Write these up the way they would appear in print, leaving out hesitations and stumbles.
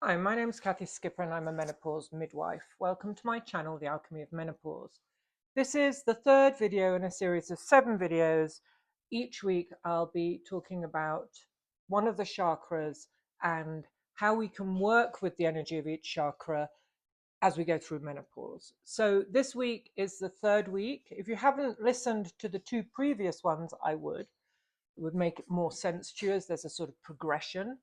Hi, my name is Kathy Skipper and I'm a menopause midwife. Welcome to my channel, The Alchemy of Menopause. This is the third video in a series of 7 videos. Each week I'll be talking about one of the chakras and how we can work with the energy of each chakra as we go through menopause. So this week is the third week. If you haven't listened to the 2 previous ones, it would make more sense to you as there's a sort of progression.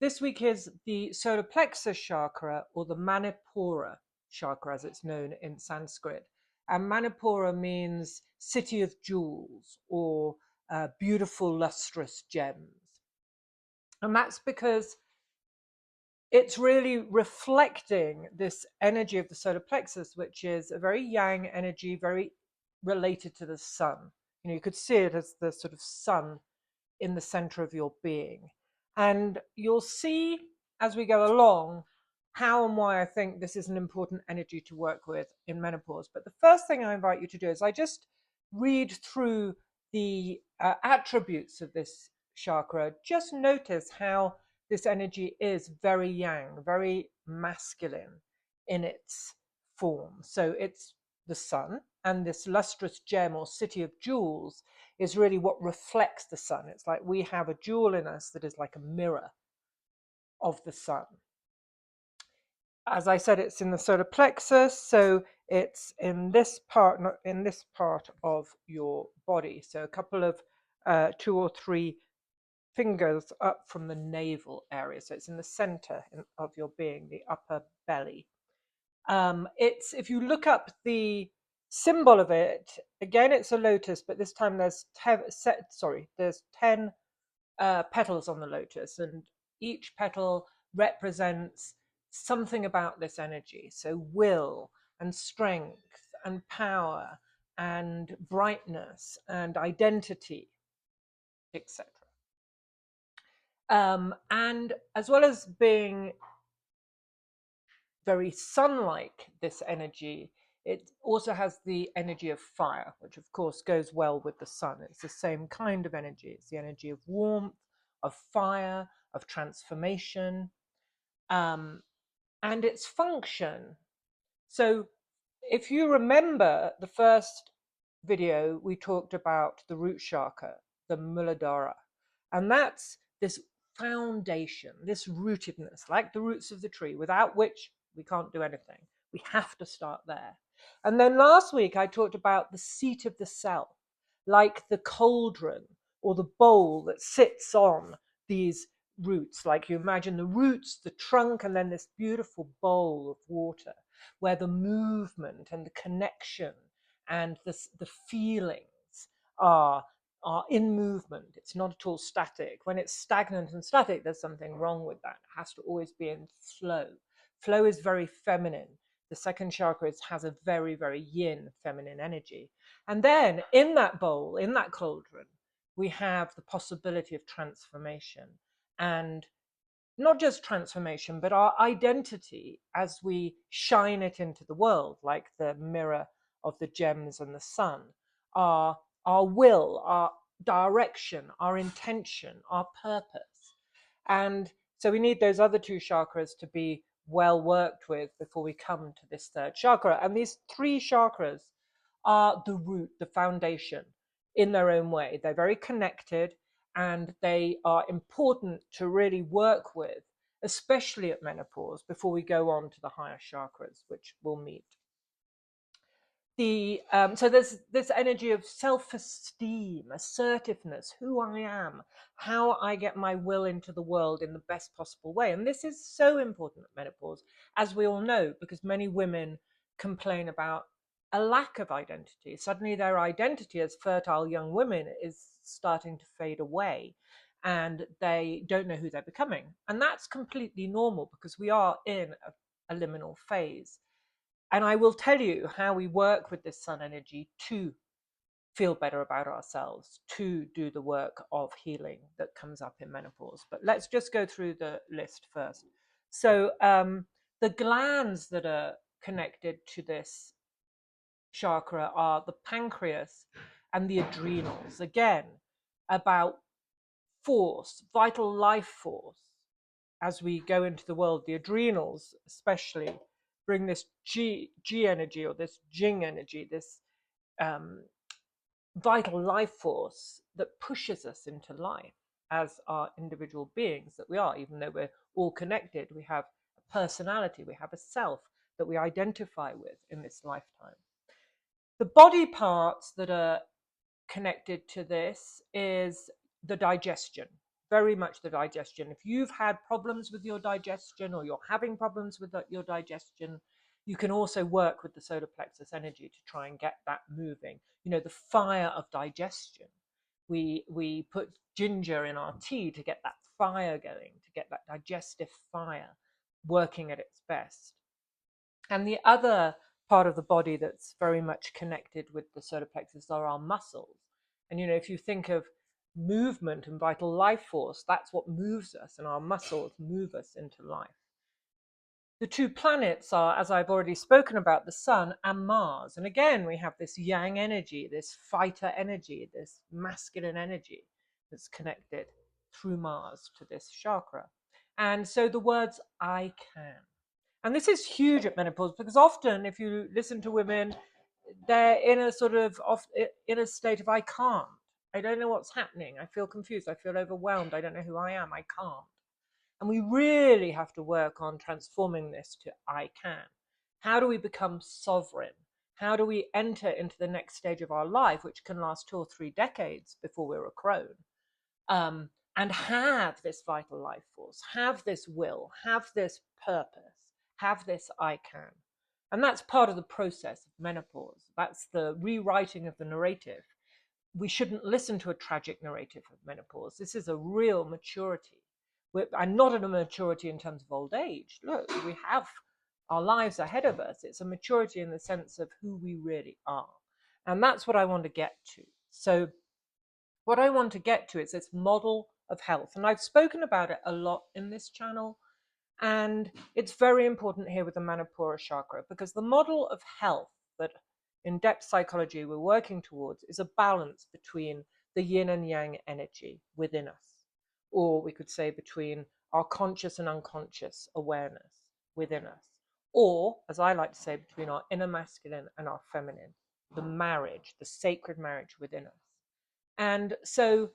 This week is the solar plexus chakra, or the Manipura chakra as it's known in Sanskrit. And Manipura means city of jewels or beautiful lustrous gems. And that's because it's really reflecting this energy of the solar plexus, which is a very yang energy, very related to the sun. You could see it as the sort of sun in the center of your being. And you'll see as we go along how and why I think this is an important energy to work with in menopause. But the first thing I invite you to do is I just read through the attributes of this chakra. Just notice how this energy is very yang, very masculine in its form. So it's the sun, and this lustrous gem or city of jewels is really what reflects the sun. It's like we have a jewel in us that is like a mirror of the sun. As I said, it's in the solar plexus, so it's in this part, not in this part of your body. So a couple of 2 or 3 fingers up from the navel area. So it's in the center of your being, the upper belly. It's, if you look up the symbol of it, again, it's a lotus, but this time there's 10 petals on the lotus, and each petal represents something about this energy. So will and strength and power and brightness and identity, etc. And as well as being very sun-like, this energy, it also has the energy of fire, which of course goes well with the sun. It's the same kind of energy. It's the energy of warmth, of fire, of transformation, and its function. So if you remember the first video, we talked about the root chakra, the Muladhara, and that's this foundation, this rootedness, like the roots of the tree, without which we can't do anything. We have to start there. And then last week I talked about the seat of the self, like the cauldron or the bowl that sits on these roots. Like you imagine the roots, the trunk, and then this beautiful bowl of water where the movement and the connection and the feelings are in movement. It's not at all static. When it's stagnant and static, there's something wrong with that. It has to always be in flow. Flow is very feminine. The second chakra has a very, very yin feminine energy. And then in that bowl, in that cauldron, we have the possibility of transformation, and not just transformation, but our identity as we shine it into the world, like the mirror of the gems and the sun, our, our will, our direction, our intention, our purpose. And so we need those other 2 chakras to be well worked with before we come to this third chakra. And these 3 chakras are the root, the foundation in their own way. They're very connected, and they are important to really work with, especially at menopause, before we go on to the higher chakras, which we'll meet. So there's this energy of self-esteem, assertiveness, who I am, how I get my will into the world in the best possible way. And this is so important at menopause, as we all know, because many women complain about a lack of identity. Suddenly their identity as fertile young women is starting to fade away, and they don't know who they're becoming. And that's completely normal because we are in a liminal phase. And I will tell you how we work with this sun energy to feel better about ourselves, to do the work of healing that comes up in menopause. But let's just go through the list first. So the glands that are connected to this chakra are the pancreas and the adrenals. Again, about force, vital life force, as we go into the world, the adrenals especially bring this G energy, or this Jing energy, this um, vital life force that pushes us into life as our individual beings that we are. Even though we're all connected, we have a personality, we have a self that we identify with in this lifetime. The body parts that are connected to this is the digestion, very much the digestion. If you've had problems with your digestion, or you're having problems with your digestion, you can also work with the solar plexus energy to try and get that moving. You know, the fire of digestion. We put ginger in our tea to get that fire going, to get that digestive fire working at its best. And the other part of the body that's very much connected with the solar plexus are our muscles. And, you know, if you think of movement and vital life force, that's what moves us, and our muscles move us into life. The two planets are, as I've already spoken about, the Sun and Mars. And again, we have this yang energy, this fighter energy, this masculine energy that's connected through Mars to this chakra. And so the words I can. And this is huge at menopause, because often if you listen to women, they're in a sort of in a state of I can't. I don't know what's happening. I feel confused. I feel overwhelmed. I don't know who I am. I can't. And we really have to work on transforming this to I can. How do we become sovereign? How do we enter into the next stage of our life, which can last 2 or 3 decades before we're a crone? And have this vital life force, have this will, have this purpose, have this I can. And that's part of the process of menopause. That's the rewriting of the narrative. We shouldn't listen to a tragic narrative of menopause. This is a real maturity. And not a maturity in terms of old age. Look, we have our lives ahead of us. It's a maturity in the sense of who we really are. And that's what I want to get to. So what I want to get to is this model of health. And I've spoken about it a lot in this channel. And it's very important here with the Manipura chakra, because the model of health that in depth psychology we're working towards is a balance between the yin and yang energy within us. Or we could say between our conscious and unconscious awareness within us. Or, as I like to say, between our inner masculine and our feminine, the marriage, the sacred marriage within us. And so,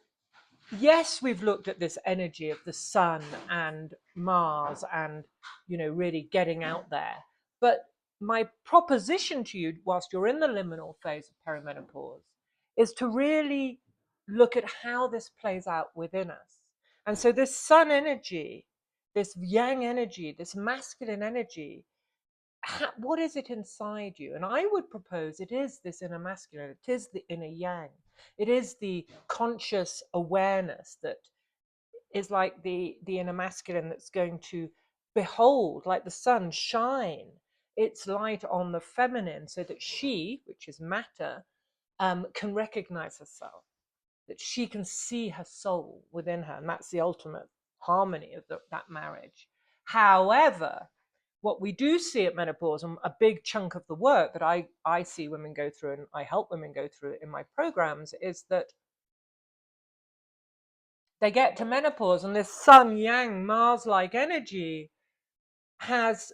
yes, we've looked at this energy of the Sun and Mars and, you know, really getting out there. But my proposition to you, whilst you're in the liminal phase of perimenopause, is to really look at how this plays out within us. And so this Sun energy, this yang energy, this masculine energy, what is it inside you? And I would propose it is this inner masculine, it is the inner yang, it is the conscious awareness that is like the inner masculine that's going to behold, like the sun, shine its light on the feminine, so that she, which is matter, can recognize herself, that she can see her soul within her. And that's the ultimate harmony of that marriage. However, what we do see at menopause, and a big chunk of the work that I see women go through, and I help women go through in my programs, is that they get to menopause and this Sun Yang Mars-like energy has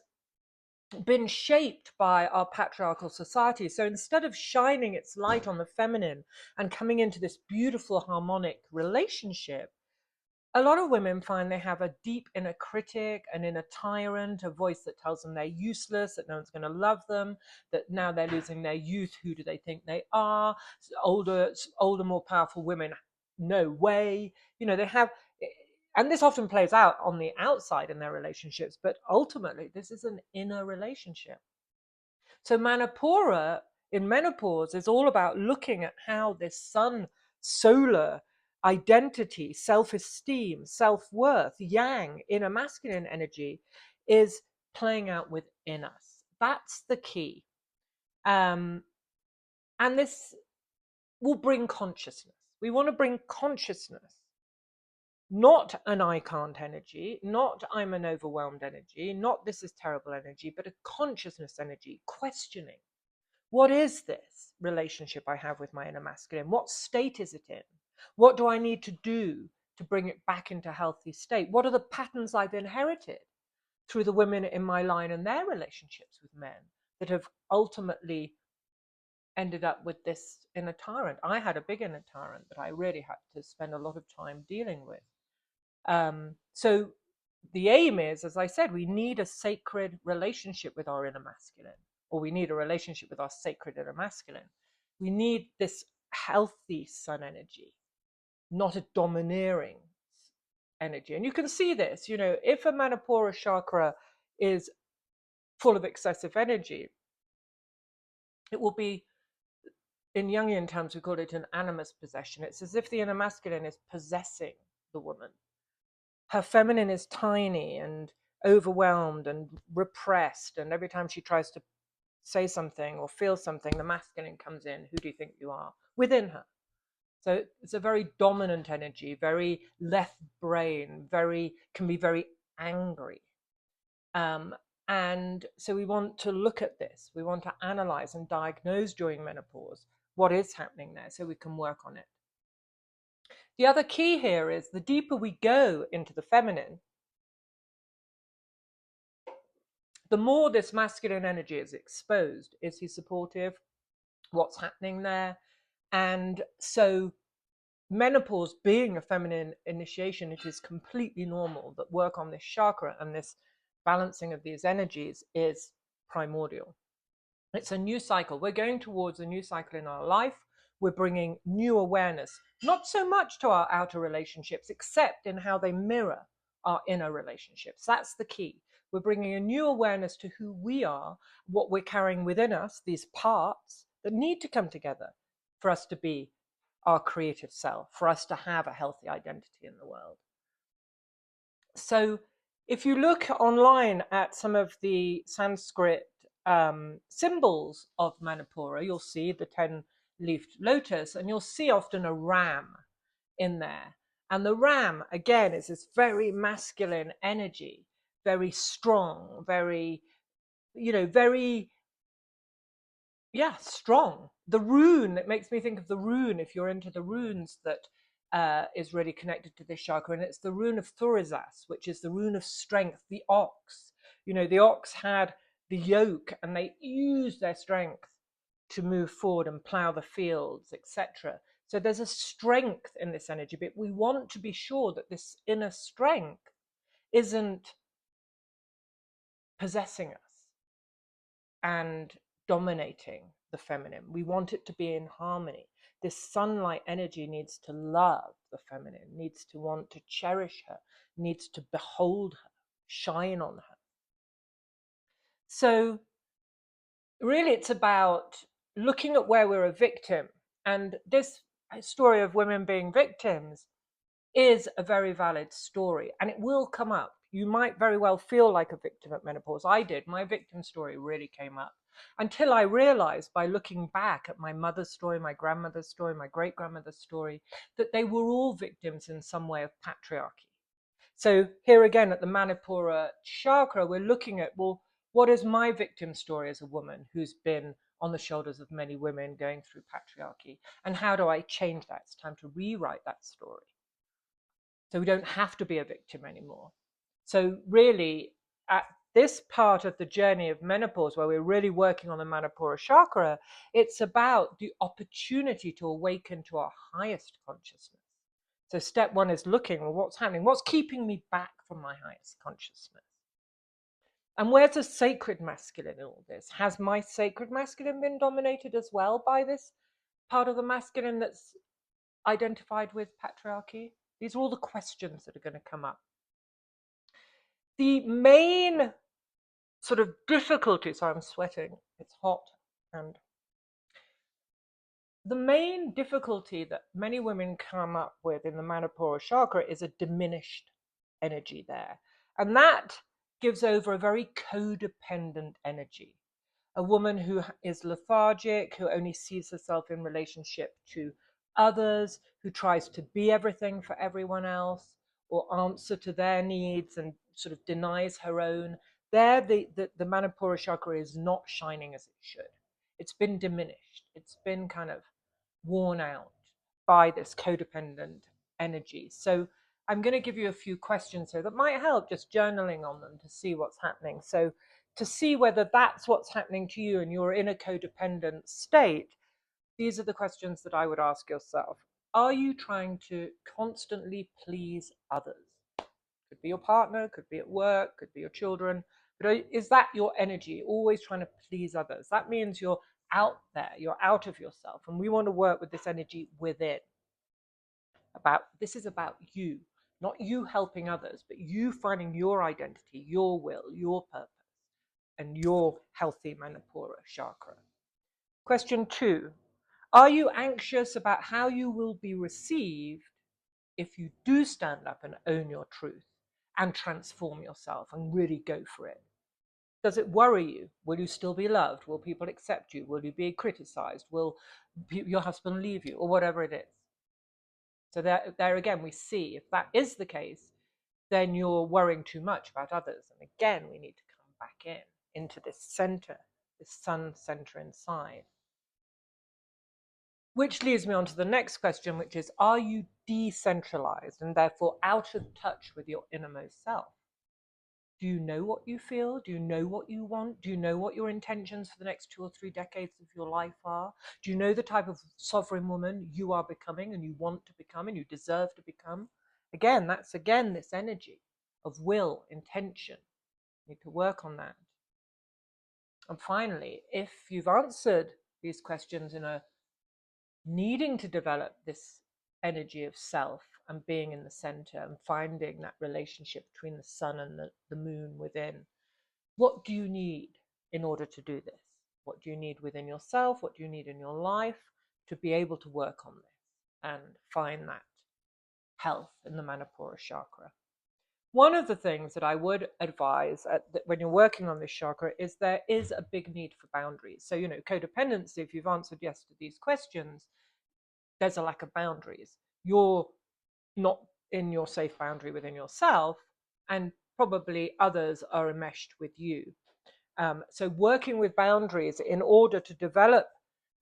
been shaped by our patriarchal society. So instead of shining its light on the feminine and coming into this beautiful harmonic relationship, a lot of women find they have a deep inner critic, an inner tyrant, a voice that tells them they're useless, that no one's going to love them, that now they're losing their youth, who do they think they are? Older, more powerful women, no way. You know, they have, and this often plays out on the outside in their relationships, but ultimately this is an inner relationship. So Manipura in menopause is all about looking at how this Sun solar identity, self-esteem, self-worth, yang, inner masculine energy is playing out within us. That's the key. And this will bring consciousness. We want to bring consciousness, not an I can't energy, not I'm an overwhelmed energy, not this is terrible energy, but a consciousness energy, questioning. What is this relationship I have with my inner masculine? What state is it in? What do I need to do to bring it back into a healthy state? What are the patterns I've inherited through the women in my line and their relationships with men that have ultimately ended up with this inner tyrant? I had a big inner tyrant that I really had to spend a lot of time dealing with. So the aim is, as I said, we need a sacred relationship with our inner masculine, or we need a relationship with our sacred inner masculine. We need this healthy sun energy, not a domineering energy. And you can see this, if a Manipura chakra is full of excessive energy, it will be, in Jungian terms, we call it an animus possession. It's as if the inner masculine is possessing the woman. Her feminine is tiny and overwhelmed and repressed, and every time she tries to say something or feel something, the masculine comes in. Who do you think you are? Within her. So it's a very dominant energy, very left brain, can be very angry. And so we want to look at this. We want to analyze and diagnose during menopause what is happening there so we can work on it. The other key here is the deeper we go into the feminine, the more this masculine energy is exposed. Is he supportive? What's happening there? And so menopause being a feminine initiation, it is completely normal that work on this chakra and this balancing of these energies is primordial. It's a new cycle. We're going towards a new cycle in our life. We're bringing new awareness, not so much to our outer relationships, except in how they mirror our inner relationships. That's the key. We're bringing a new awareness to who we are, what we're carrying within us, these parts that need to come together for us to be our creative self, for us to have a healthy identity in the world. So if you look online at some of the Sanskrit symbols of Manipura, you'll see the 10-leafed lotus, and you'll see often a ram in there. And the ram, again, is this very masculine energy, very strong, very, strong. The rune, it makes me think of the rune, if you're into the runes, that is really connected to this chakra, and it's the rune of Thurisas, which is the rune of strength, the ox. The ox had the yoke, and they used their strength to move forward and plow the fields, etc. So there's a strength in this energy, but we want to be sure that this inner strength isn't possessing us and dominating the feminine. We want it to be in harmony. This sunlight energy needs to love the feminine, needs to want to cherish her, needs to behold her, shine on her. So really it's about looking at where we're a victim. And this story of women being victims is a very valid story, and it will come up. You might very well feel like a victim at menopause. I did. My victim story really came up until I realized, by looking back at my mother's story, my grandmother's story, my great-grandmother's story, that they were all victims in some way of patriarchy. So here again at the Manipura chakra, we're looking at, well, what is my victim story as a woman who's been on the shoulders of many women going through patriarchy? And how do I change that? It's time to rewrite that story, so we don't have to be a victim anymore. So really, at this part of the journey of menopause, where we're really working on the Manipura chakra, it's about the opportunity to awaken to our highest consciousness. So step one is looking, well, what's happening? What's keeping me back from my highest consciousness? And where's the sacred masculine in all this? Has my sacred masculine been dominated as well by this part of the masculine that's identified with patriarchy? These are all the questions that are going to come up. The main sort of difficulty, sorry, I'm sweating, it's hot, and the main difficulty that many women come up with in the Manipura chakra is a diminished energy there. And that gives over a very codependent energy. A woman who is lethargic, who only sees herself in relationship to others, who tries to be everything for everyone else or answer to their needs and sort of denies her own. There, the Manipura chakra is not shining as it should. It's been diminished. It's been kind of worn out by this codependent energy. So I'm going to give you a few questions here that might help, just journaling on them to see what's happening. So to see whether that's what's happening to you and you're in a codependent state, these are the questions that I would ask yourself. Are you trying to constantly please others? Could be your partner, could be at work, could be your children. But is that your energy, always trying to please others? That means you're out there, you're out of yourself. And we want to work with this energy within. This is about you, not you helping others, but you finding your identity, your will, your purpose, and your healthy Manipura chakra. Question 2. Are you anxious about how you will be received if you do stand up and own your truth and transform yourself and really go for it? Does it worry you? Will you still be loved? Will people accept you? Will you be criticized? Will your husband leave you? Or whatever it is. So there again, we see if that is the case, then you're worrying too much about others. And again, we need to come back into this center, this sun center inside. Which leads me on to the next question, which is, are you decentralized and therefore out of touch with your innermost self? Do you know what you feel? Do you know what you want? Do you know what your intentions for the next 2 or 3 decades of your life are? Do you know the type of sovereign woman you are becoming and you want to become and you deserve to become? Again, that's this energy of will, intention. You need to work on that. And finally, if you've answered these questions in a needing to develop this energy of self and being in the center and finding that relationship between the sun and the moon within, what do you need in order to do this? What do you need within yourself? What do you need in your life to be able to work on this and find that health in the Manipura chakra? One of the things that I would advise when you're working on this chakra is there is a big need for boundaries. So, codependency, if you've answered yes to these questions, there's a lack of boundaries. You're not in your safe boundary within yourself, and probably others are enmeshed with you. So working with boundaries in order to develop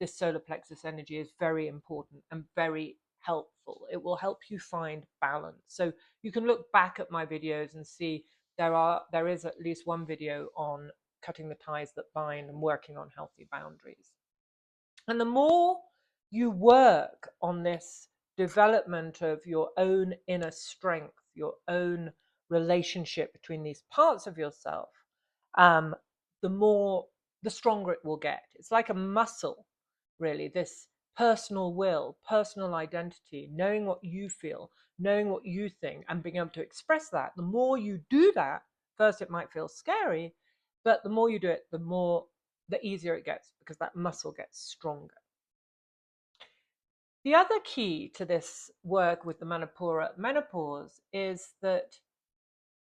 this solar plexus energy is very important and very helpful. It will help you find balance. So you can look back at my videos and see there is at least one video on cutting the ties that bind and working on healthy boundaries. And the more you work on this development of your own inner strength, your own relationship between these parts of yourself, the stronger it will get. It's like a muscle, really, this personal will, personal identity, knowing what you feel, knowing what you think, and being able to express that. The more you do that, first it might feel scary, but the more you do it, the easier it gets, because that muscle gets stronger. The other key to this work with the Manipura menopause is that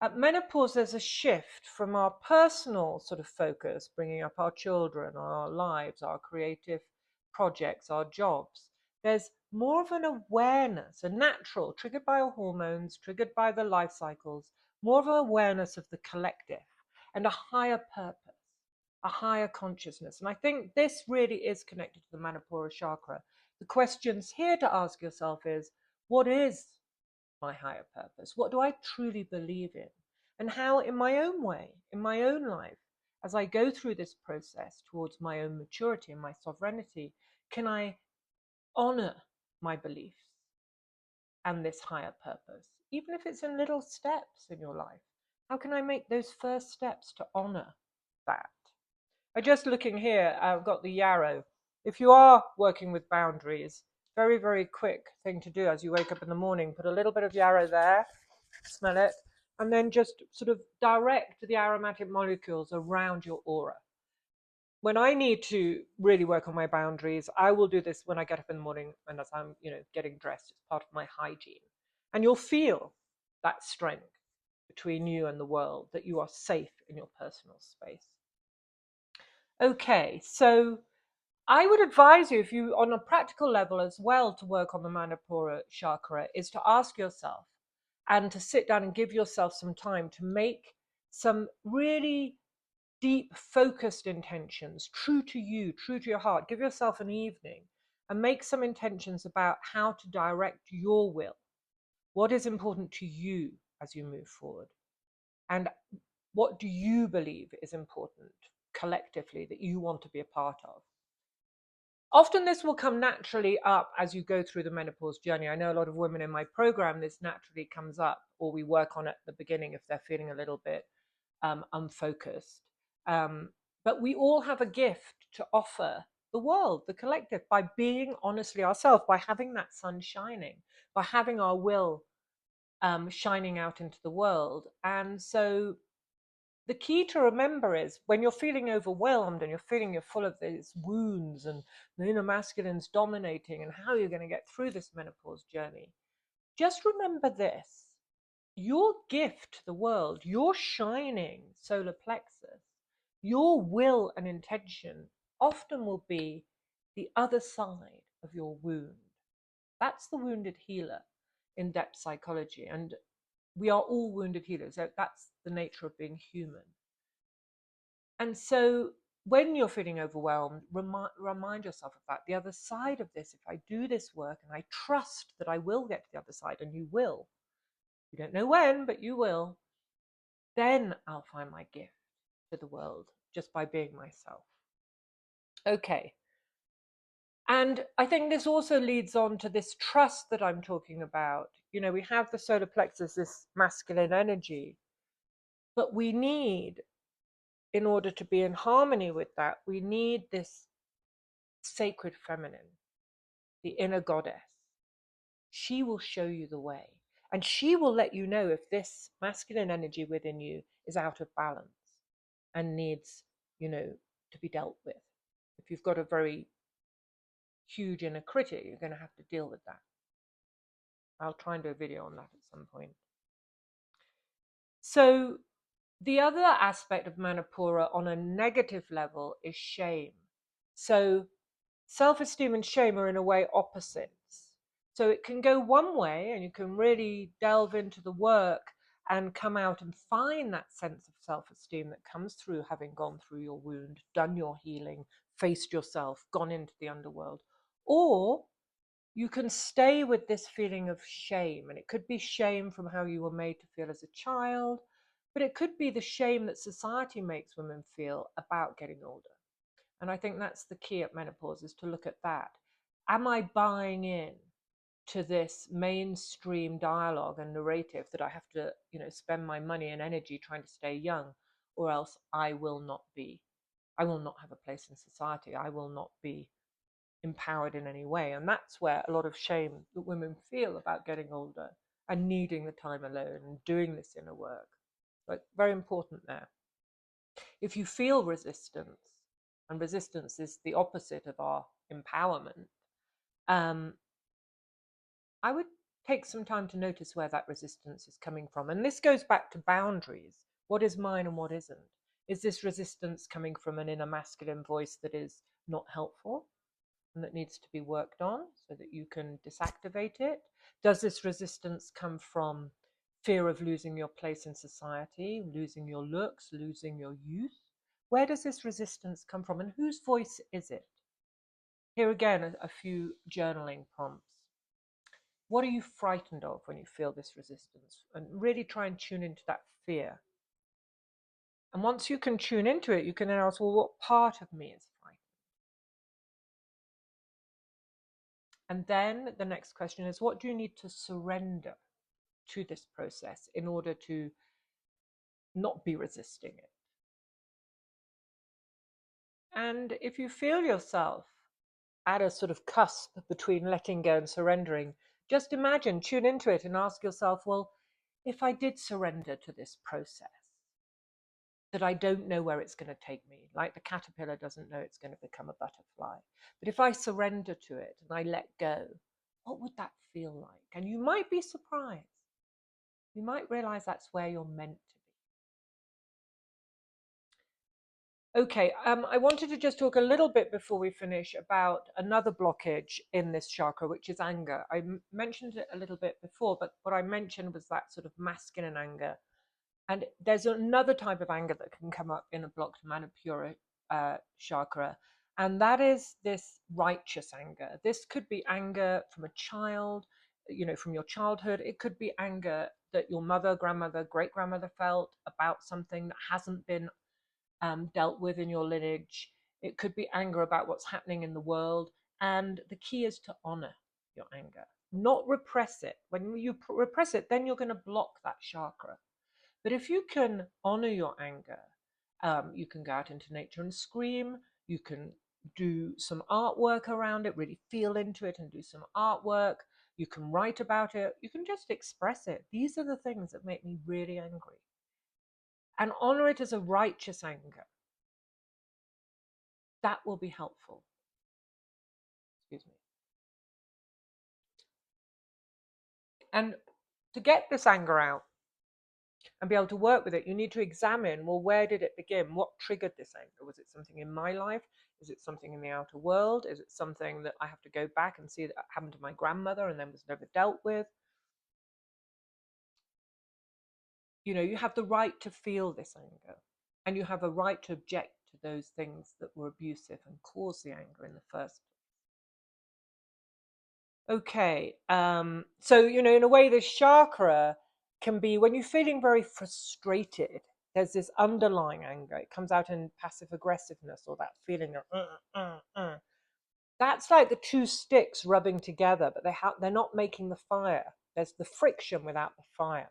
at menopause, there's a shift from our personal sort of focus, bringing up our children, our lives, our creative projects, our jobs. There's more of an awareness, a natural, triggered by our hormones, triggered by the life cycles, more of an awareness of the collective and a higher purpose, a higher consciousness. And I think this really is connected to the Manipura chakra. The questions here to ask yourself is, what is my higher purpose? What do I truly believe in? And how, in my own way, in my own life, as I go through this process towards my own maturity and my sovereignty, can I honor my beliefs and this higher purpose, even if it's in little steps in your life? How can I make those first steps to honor that? Just looking here, I've got the yarrow. If you are working with boundaries, very, very quick thing to do as you wake up in the morning, put a little bit of yarrow there, smell it, and then just sort of direct the aromatic molecules around your aura. When I need to really work on my boundaries, I will do this when I get up in the morning and as I'm, getting dressed. It's part of my hygiene. And you'll feel that strength between you and the world, that you are safe in your personal space. Okay, so I would advise you, if you, on a practical level as well, to work on the Manipura chakra, is to ask yourself and to sit down and give yourself some time to make some really deep, focused intentions, true to you, true to your heart. Give yourself an evening and make some intentions about how to direct your will What is important to you as you move forward? And what do you believe is important collectively that you want to be a part of? Often this will come naturally up as you go through the menopause journey. I know a lot of women in my program, this naturally comes up, or we work on it at the beginning if they're feeling a little bit unfocused. But we all have a gift to offer the world, the collective, by being honestly ourselves, by having that sun shining, by having our will shining out into the world. And so the key to remember is when you're feeling overwhelmed and you're feeling you're full of these wounds and the inner masculine's dominating and how you're going to get through this menopause journey, just remember this. Your gift to the world, your shining solar plexus, your will and intention often will be the other side of your wound. That's the wounded healer in depth psychology. And we are all wounded healers. That's the nature of being human. And so when you're feeling overwhelmed, remind yourself of that. The other side of this, if I do this work and I trust that I will get to the other side, and you will, you don't know when, but you will, then I'll find my gift to the world just by being myself. Okay. And I think this also leads on to this trust that I'm talking about. You know, we have the solar plexus, this masculine energy, but we need, in order to be in harmony with that, we need this sacred feminine, the inner goddess. She will show you the way, and she will let you know if this masculine energy within you is out of balance and needs, to be dealt with. If you've got a very huge inner critic, you're going to have to deal with that. I'll try and do a video on that at some point. So the other aspect of Manipura on a negative level is shame. So self-esteem and shame are in a way opposites. So it can go one way and you can really delve into the work and come out and find that sense of self-esteem that comes through having gone through your wound, done your healing, faced yourself, gone into the underworld. Or you can stay with this feeling of shame, and it could be shame from how you were made to feel as a child, but it could be the shame that society makes women feel about getting older. And I think that's the key at menopause, is to look at that. Am I buying in to this mainstream dialogue and narrative that I have to, spend my money and energy trying to stay young, or else I will not have a place in society. I will not be empowered in any way. And that's where a lot of shame that women feel about getting older and needing the time alone and doing this inner work. But very important there. If you feel resistance, and resistance is the opposite of our empowerment, I would take some time to notice where that resistance is coming from. And this goes back to boundaries. What is mine and what isn't? Is this resistance coming from an inner masculine voice that is not helpful and that needs to be worked on so that you can disactivate it? Does this resistance come from fear of losing your place in society, losing your looks, losing your youth? Where does this resistance come from, and whose voice is it? Here again, a few journaling prompts. What are you frightened of when you feel this resistance? And really try and tune into that fear. And once you can tune into it, you can then ask, well, what part of me is frightened? And then the next question is, what do you need to surrender to this process in order to not be resisting it? And if you feel yourself at a sort of cusp between letting go and surrendering, just imagine, tune into it and ask yourself, well, if I did surrender to this process, that I don't know where it's going to take me, like the caterpillar doesn't know it's going to become a butterfly. But if I surrender to it and I let go, what would that feel like? And you might be surprised. You might realize that's where you're meant to be. Okay, I wanted to just talk a little bit before we finish about another blockage in this chakra, which is anger. I mentioned it a little bit before, but what I mentioned was that sort of masculine anger. And there's another type of anger that can come up in a blocked Manipura chakra, and that is this righteous anger. This could be anger from a child. from your childhood. It could be anger that your mother, grandmother, great grandmother felt about something that hasn't been dealt with in your lineage. It could be anger about what's happening in the world. And the key is to honor your anger, not repress it. When you repress it, then you're going to block that chakra. But if you can honor your anger, you can go out into nature and scream. You can do some artwork around it, really feel into it and do some artwork. You can write about it. You can just express it. These are the things that make me really angry. And honor it as a righteous anger. That will be helpful. Excuse me. And to get this anger out and be able to work with it, you need to examine, well, where did it begin? What triggered this anger? Was it something in my life? Is it something in the outer world? Is it something that I have to go back and see that happened to my grandmother and then was never dealt with? You have the right to feel this anger, and you have a right to object to those things that were abusive and caused the anger in the first place. Okay, so in a way, this chakra can be when you're feeling very frustrated. There's this underlying anger. It comes out in passive aggressiveness or that feeling of. That's like the two sticks rubbing together, but they're not making the fire. There's the friction without the fire.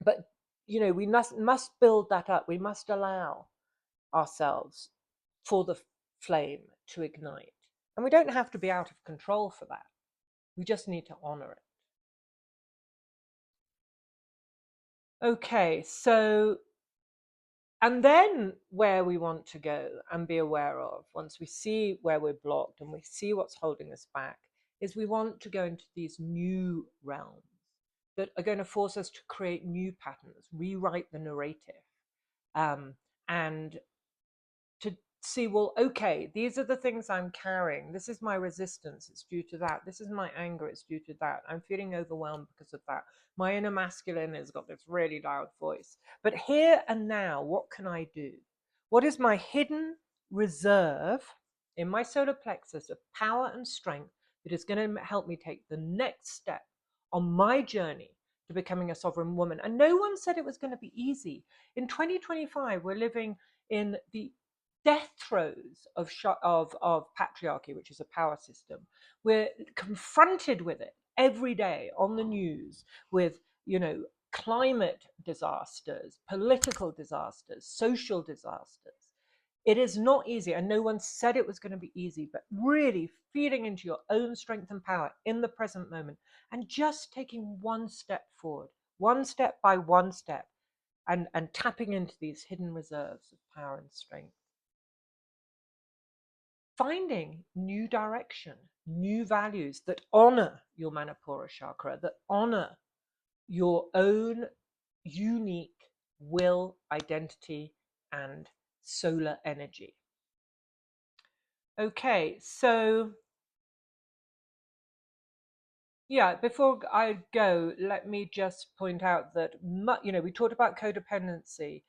But we must build that up. We must allow ourselves for the flame to ignite. And we don't have to be out of control for that. We just need to honor it. Okay, so, and then where we want to go and be aware of, once we see where we're blocked and we see what's holding us back, is we want to go into these new realms that are going to force us to create new patterns, rewrite the narrative, and to see, well, okay, these are the things I'm carrying. This is my resistance. It's due to that. This is my anger. It's due to that. I'm feeling overwhelmed because of that. My inner masculine has got this really loud voice. But here and now, what can I do? What is my hidden reserve in my solar plexus of power and strength that is going to help me take the next step on my journey to becoming a sovereign woman? And no one said it was going to be easy. In 2025, we're living in the death throes of patriarchy, which is a power system. We're confronted with it every day on the news with, climate disasters, political disasters, social disasters. It is not easy, and no one said it was going to be easy, but really feeding into your own strength and power in the present moment and just taking one step forward, one step by one step, and tapping into these hidden reserves of power and strength. Finding new direction, new values that honor your Manipura chakra, that honor your own unique will, identity, and solar energy. Okay, so yeah, before I go, let me just point out that, we talked about codependency,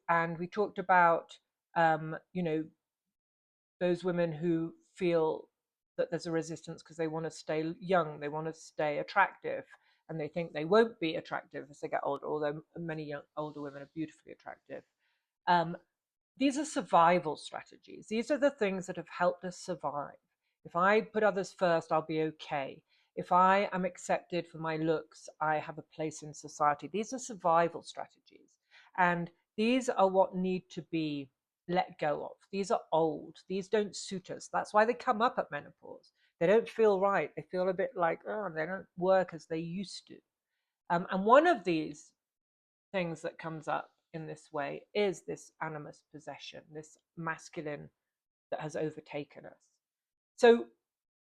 and we talked about, those women who feel that there's a resistance because they want to stay young, they want to stay attractive, and they think they won't be attractive as they get older, although many older women are beautifully attractive. These are survival strategies. These are the things that have helped us survive. If I put others first, I'll be okay. If I am accepted for my looks, I have a place in society. These are survival strategies. And these are what need to be let go of. These are old. These don't suit us. That's why they come up at menopause. They don't feel right. They feel a bit like, oh, they don't work as they used to. And one of these things that comes up in this way is this animus possession, this masculine that has overtaken us. So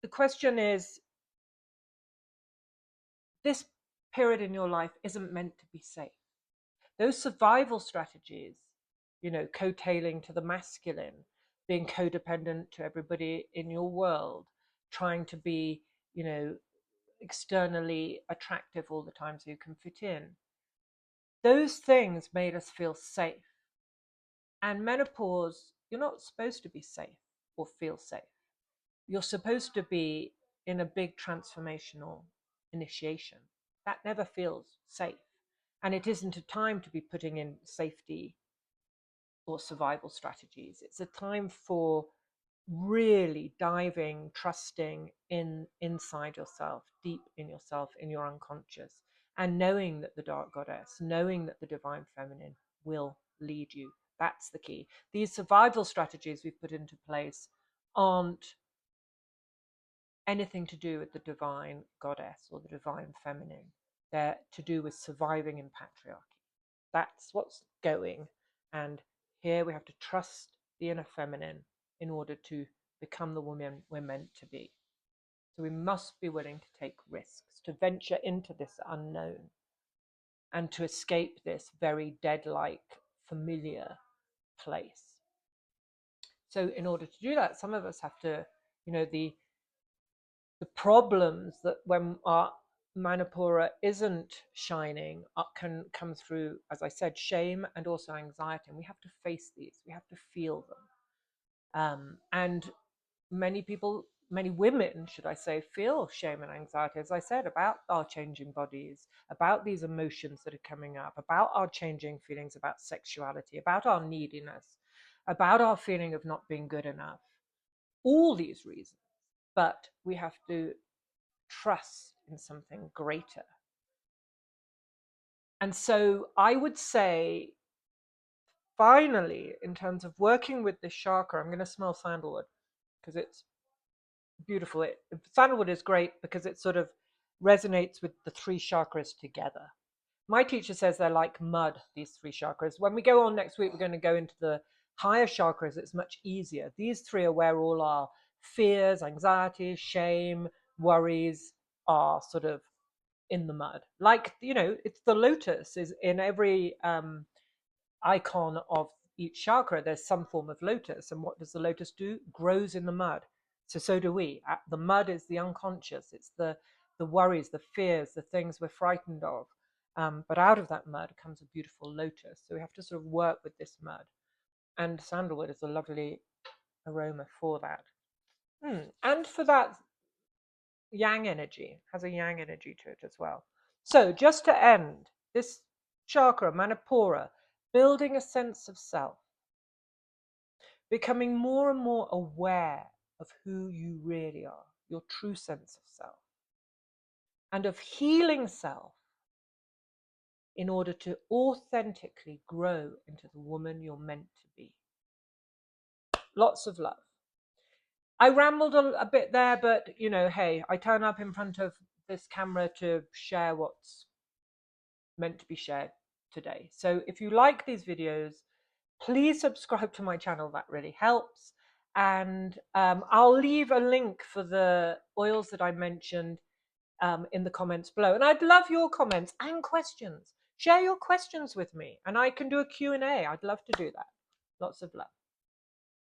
the question is, this period in your life isn't meant to be safe. Those survival strategies, coattailing to the masculine, being codependent to everybody in your world, trying to be, externally attractive all the time so you can fit in. Those things made us feel safe. And menopause, you're not supposed to be safe or feel safe. You're supposed to be in a big transformational initiation. That never feels safe. And it isn't a time to be putting in safety or survival strategies. It's a time for really diving, trusting inside yourself, deep in yourself, in your unconscious, and knowing that the dark goddess, knowing that the divine feminine will lead you. That's the key. These survival strategies we've put into place aren't anything to do with the divine goddess or the divine feminine. They're to do with surviving in patriarchy. That's what's going. And here we have to trust the inner feminine in order to become the woman we're meant to be. So we must be willing to take risks, to venture into this unknown, and to escape this very dead-like, familiar place. So in order to do that, some of us have to, the problems that when our Manipura isn't shining can come through, as I said, shame and also anxiety. And we have to face these, we have to feel them. And many people, many women, should I say, feel shame and anxiety, as I said, about our changing bodies, about these emotions that are coming up, about our changing feelings about sexuality, about our neediness, about our feeling of not being good enough. All these reasons. But we have to trust in something greater. And so I would say, finally, in terms of working with this chakra, I'm going to smell sandalwood because it's beautiful. Sandalwood is great because it sort of resonates with the three chakras together. My teacher says they're like mud, these three chakras. When we go on next week, we're going to go into the higher chakras. It's much easier. These three are where all our fears, anxiety, shame, worries are sort of in the mud. Like, it's the lotus is in every icon of each chakra. There's some form of lotus. And what does the lotus do? Grows in the mud. So do we. The mud is the unconscious. It's the worries, the fears, the things we're frightened of. But out of that mud comes a beautiful lotus. So we have to sort of work with this mud. And sandalwood is a lovely aroma for that. And for that, yang energy has a yang energy to it as well. So just to end, this chakra, Manipura, building a sense of self, becoming more and more aware of who you really are, your true sense of self, and of healing self in order to authentically grow into the woman you're meant to be. Lots of love. I rambled a bit there, but hey, I turn up in front of this camera to share what's meant to be shared today. So if you like these videos, please subscribe to my channel. That really helps. And I'll leave a link for the oils that I mentioned in the comments below. And I'd love your comments and questions. Share your questions with me and I can do a Q&A. I'd love to do that. Lots of love.